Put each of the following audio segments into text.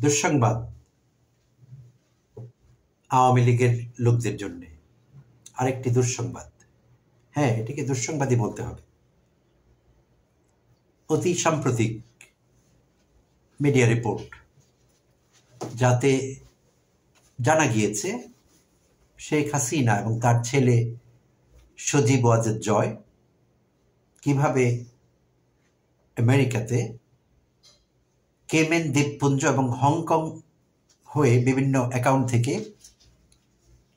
দুঃসংবাদ আওয়ামী লীগের লোকদের জন্য। আরেকটি দুঃসংবাদ, হ্যাঁ এটিকে দুঃসংবাদই বলতে হবে। অতি সাম্প্রতিক মিডিয়া রিপোর্ট, যাতে জানা গিয়েছে শেখ হাসিনা এবং তার ছেলে সজীব ওয়াজেদ জয় কিভাবে আমেরিকাতে কেমেন দ্বীপপুঞ্জ এবং হংকং হয়ে বিভিন্ন অ্যাকাউন্ট থেকে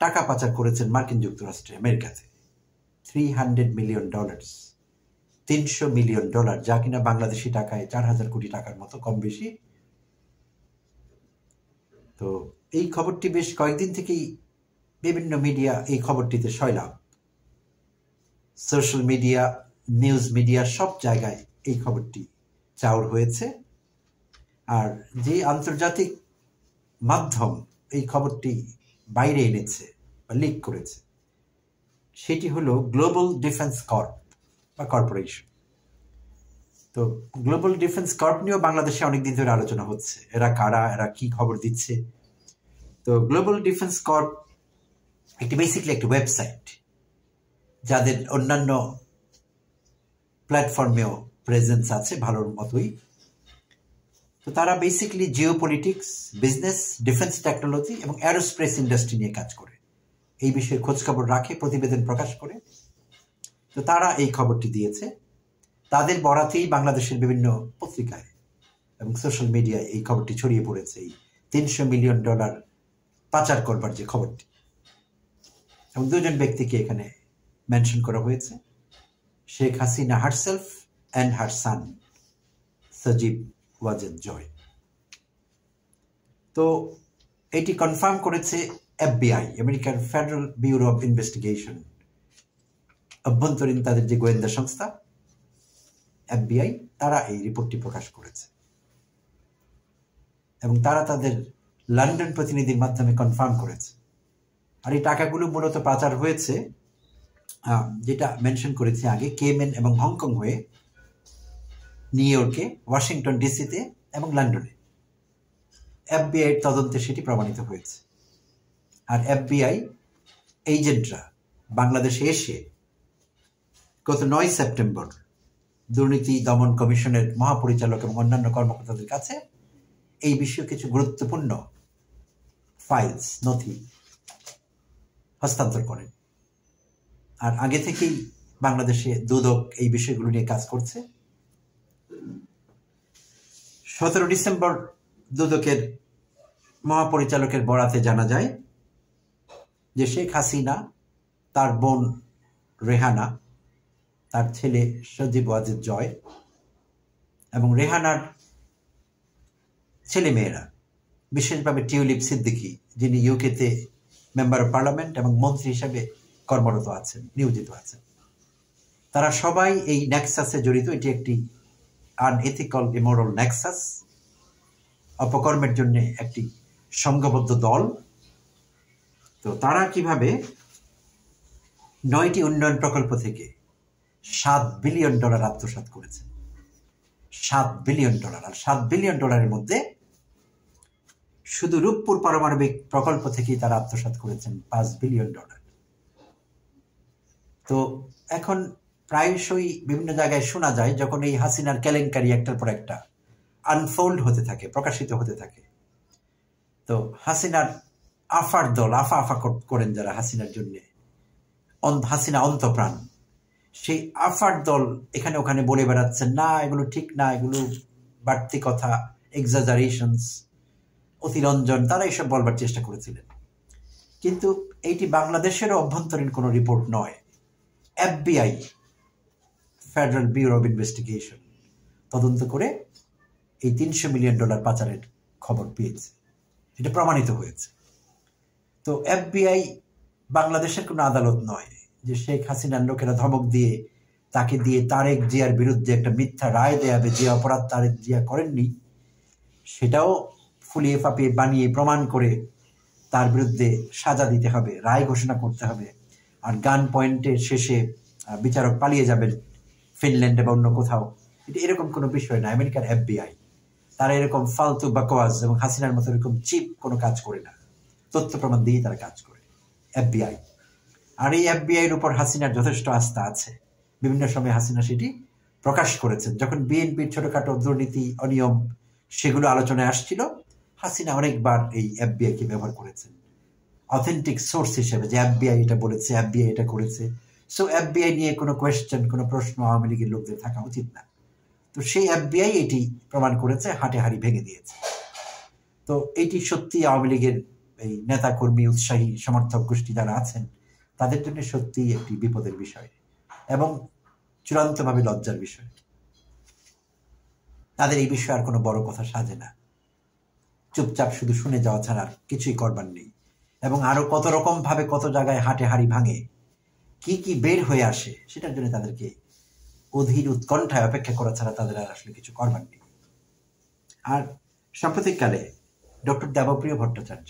টাকা পাচার করেছেন মার্কিন যুক্তরাষ্ট্রে, আমেরিকাতে। $300 মিলিয়ন, $300 মিলিয়ন, যা কিনা বাংলাদেশি টাকায় 4,000 কোটি টাকার মতো, কম বেশি। তো এই খবরটি বেশ কয়েকদিন থেকেই বিভিন্ন মিডিয়া এই খবরটিতে সয়লাভ। সোশ্যাল মিডিয়া, নিউজ মিডিয়া, সব জায়গায় এই খবরটি চাউর হয়েছে। আর যে আন্তর্জাতিক মাধ্যম এই খবরটি বাইরে এনেছে বা লিক করেছে, সেটি হলো গ্লোবাল ডিফেন্স কর্প বা কর্পোরেশন। তো গ্লোবাল ডিফেন্স কর্প নিয়েও বাংলাদেশে অনেকদিন ধরে আলোচনা হচ্ছে, এরা কারা, এরা কি খবর দিচ্ছে। তো গ্লোবাল ডিফেন্স কর্প একটি বেসিক্যালি একটি ওয়েবসাইট, যাদের অন্যান্য প্ল্যাটফর্মেও প্রেজেন্স আছে ভালোর মতোই। তো তারা basically geopolitics, business, defence technology এবং অ্যারোস্পেস ইন্ডাস্ট্রি নিয়ে কাজ করে, এই বিষয়ে খোঁজখবর রাখে, প্রতিবেদন প্রকাশ করে। তো তারা এই খবরটি দিয়েছে, তাদের বরাতেই বাংলাদেশের বিভিন্ন পত্রিকায় এবং সোশ্যাল মিডিয়ায় এই খবরটি ছড়িয়ে পড়েছে, এই $300 মিলিয়ন পাচার করবার যে খবরটি। এবং দুজন ব্যক্তিকে এখানে মেনশন করা হয়েছে, Sheikh Hasina herself and her son Sajeeb Wazed Joy. তো এটি কনফার্ম করেছে FBI, আমেরিকার ফেডারেল ব্যুরো অফ ইনভেস্টিগেশন, অভ্যন্তরীণ তাদের যে গোয়েন্দা সংস্থা FBI, তারা এই রিপোর্টটি প্রকাশ করেছে এবং তারা তাদের লন্ডন প্রতিনিধির মাধ্যমে কনফার্ম করেছে। আর এই টাকাগুলো মূলত পাচার হয়েছে, যেটা মেনশন করেছি আগে, কেমেন এবং হংকং হয়ে নিউ ইয়র্কে, ওয়াশিংটন ডিসিতে এবং লন্ডনে। FBI তদন্তে সেটি প্রমাণিত হয়েছে। আর FBI এজেন্টরা বাংলাদেশে এসে গত 9 সেপ্টেম্বর দুর্নীতি দমন কমিশনের মহাপরিচালক এবং অন্যান্য কর্মকর্তাদের কাছে এই বিষয়ে কিছু গুরুত্বপূর্ণ ফাইলস, নথি হস্তান্তর করেন। আর আগে থেকেই বাংলাদেশে দুদক এই বিষয়গুলো নিয়ে কাজ করছে। 17 ডিসেম্বর দুদকের মহাপরিচালকের বরাতে জানা যায় যে শেখ হাসিনা, তার বোন রেহানা, তার ছেলে সজীব ওয়াজেদ জয় এবং রেহানার ছেলে মেয়েরা, বিশেষভাবে টিউলিপ সিদ্দিকী, যিনি ইউকেতে মেম্বার অফ পার্লামেন্ট এবং মন্ত্রী হিসাবে কর্মরত আছেন, নিয়োজিত আছেন, তারা সবাই এই নেক্সাসে জড়িত। এটি একটি আনএথিক্যাল, ইমোরাল নেক্সাস, অপকর্মের জন্য একটি সংঘবদ্ধ দল। তো তারা কিভাবে 9টি উন্নয়ন প্রকল্প থেকে $7 বিলিয়ন আত্মসাৎ করেছে। $7 বিলিয়ন। আর $7 বিলিয়ন মধ্যে শুধু রূপপুর পারমাণবিক প্রকল্প থেকেই তারা আত্মসাৎ করেছেন $5 বিলিয়ন। তো এখন প্রায়শই বিভিন্ন জায়গায় শোনা যায়, যখন এই হাসিনার কেলেঙ্কারি একটার পর একটা আনফোল্ড হতে থাকে, প্রকাশিত হতে থাকে, তো হাসিনার আফার দল আফা আফা করেন যারা হাসিনার জন্য, হাসিনা অন্তপ্রাণ, সেই আফার দল এখানে ওখানে বলে বেড়াচ্ছেন, না এগুলো ঠিক না, এগুলো বাড়তি কথা, এক্সাজারেশনস, অতিরঞ্জন, তারা এসব বলবার চেষ্টা করেছিলেন। কিন্তু এইটি বাংলাদেশেরও অভ্যন্তরীণ কোনো রিপোর্ট নয়। FBI, federal bureau of investigation, তদন্ত করে এই $300 মিলিয়ন পাচারের খবর পেয়েছে, এটা প্রমাণিত হয়েছে। তো FBI বাংলাদেশের কোনো আদালত নয় যে শেখ হাসিনার লোকেরা ধমক দিয়ে, তাকে দিয়ে তারেক জিয়ার বিরুদ্ধে একটা মিথ্যা রায় দেয়া হবে, যে অপরাধ তারেক জিয়া করেননি সেটাও ফুলিয়ে ফাঁপিয়ে বানিয়ে প্রমাণ করে তার বিরুদ্ধে সাজা দিতে হবে, রায় ঘোষণা করতে হবে। আর গান পয়েন্টের শেষে বিচারক পালিয়ে যাবেন ফিনল্যান্ডে বা অন্য কোথাও, এটা এরকম কোনো বিষয় না। আমেরিকার FBI তারা এরকম ফালতু বাকওয়াজ এবং হাসিনার মতো এরকম চিপ কোনো কাজ করে না, তথ্য প্রমাণ দিয়ে তারা কাজ করে FBI। আর এই FBI এর উপর হাসিনার যথেষ্ট আস্থা আছে। বিভিন্ন সময় হাসিনা সেটি প্রকাশ করেছেন। যখন বিএনপির ছোটখাটো দুর্নীতি অনিয়ম সেগুলো আলোচনায় আসছিল, হাসিনা অনেকবার এই FBI কে ব্যবহার করেছেন অথেন্টিক সোর্স হিসেবে, যে FBI এটা বলেছে, FBI এটা করেছে। সো FBI নিয়ে কোনো কোয়েশ্চেন, কোনো প্রশ্ন আওয়ামী লীগের লোকদের থাকা উচিত না। তো সেই FBI এটি প্রমাণ করেছে, হাটে হাড়ি ভেঙে দিয়েছে। তো এটি সত্যি আওয়ামী লীগের এই নেতা কর্মী, উৎসাহী সমর্থক গোষ্ঠী যারা আছেন তাদের জন্য সত্যিই একটি বিপদের বিষয় এবং চূড়ান্তভাবে লজ্জার বিষয়। তাদের এই বিষয়ে আর কোনো বড় কথা সাজে না, চুপচাপ শুধু শুনে যাওয়া ছাড়া আর কিছুই করবার নেই। এবং আরো কত রকম ভাবে কত জায়গায় হাটে হাড়ি ভাঙে, কি কি বের হয়ে আসে, সেটার জন্য তাদেরকে অধীর উৎকণ্ঠায় অপেক্ষা করা ছাড়া তাদের আর আসলে কিছু করবার নেই। আর সাম্প্রতিককালে ডক্টর দেবপ্রিয় ভট্টাচার্য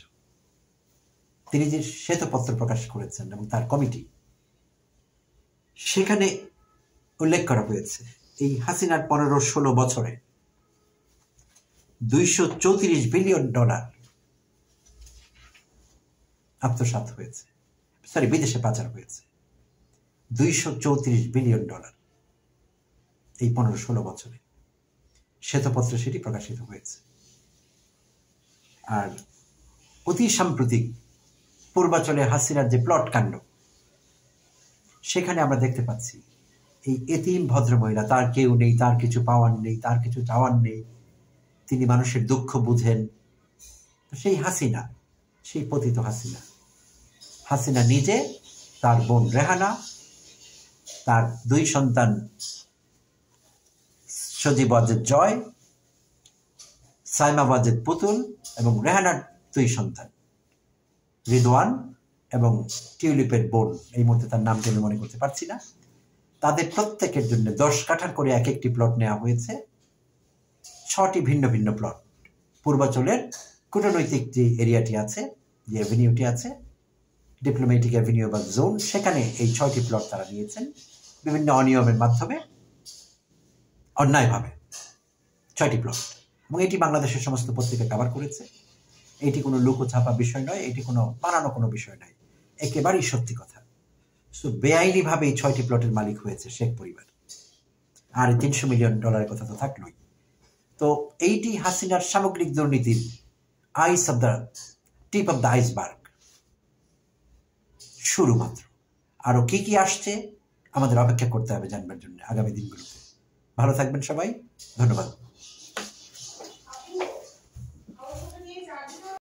তিনি যে শ্বেতপত্র প্রকাশ করেছেন এবং তার কমিটি, সেখানে উল্লেখ করা হয়েছে এই হাসিনার 15-16 বছরে $234 বিলিয়ন আত্মসাৎ হয়েছে, বিদেশে পাচার হয়েছে। $234 বিলিয়ন এই 15-16 বছরে শ্বেতপত্রে সেটি প্রকাশিত হয়েছে। আর অতি সাম্প্রতিক পূর্বাচলে হাসিনার যে প্লট কাণ্ড, সেখানে আমরা দেখতে পাচ্ছি এই এতিম ভদ্রমহিলা, তার কেউ নেই, তার কিছু পাওয়ার নেই, তার কিছু চাওয়ার নেই, তিনি মানুষের দুঃখ বুঝেন। সেই হাসিনা, সেই পতিত হাসিনা নিজে, তার বোন রেহানা, তার 2 সন্তান সজীব ওয়াজেদ জয়, সাইমা ওয়াজেদ পুতুল এবং রেহানার 2 সন্তান রিদওয়ান এবং টিউলিপের বোন, এই মুহূর্তে তার নামটি আমি মনে করতে পারছি না, তাদের প্রত্যেকের জন্য 10 কাঠা করে এক একটি প্লট নেওয়া হয়েছে। 6টি ভিন্ন ভিন্ন প্লট। পূর্বাচলের কূটনৈতিক যে এরিয়াটি আছে, যে অ্যাভিনিউটি আছে, ডিপ্লোম্যাটিক অ্যাভিনিউ বা জোন, সেখানে এই 6টি প্লট তারা নিয়েছেন বিভিন্ন অনিয়মের মাধ্যমে, অন্যায়ভাবে 6টি প্লট। এবং এটি বাংলাদেশের সমস্ত পত্রিকা কভার করেছে। এটি কোনো লুকোছাপা বিষয় নয়, এটি কোনো বানানো কোনো বিষয় নয়, একেবারেই সত্যি কথা। সো বেআইনিভাবে এই 6টি প্লটের মালিক হয়েছে শেখ পরিবার। আর $300 মিলিয়ন কথা তো থাকলোই। তো এইটি হাসিনার সামগ্রিক দুর্নীতির টিপ অফ দ্য আইসবার্গ, শুরু মাত্র। আরো কি কি আসছে আমাদের অপেক্ষা করতে হবে জানবার জন্য আগামী দিনগুলোতে। ভালো থাকবেন সবাই, ধন্যবাদ।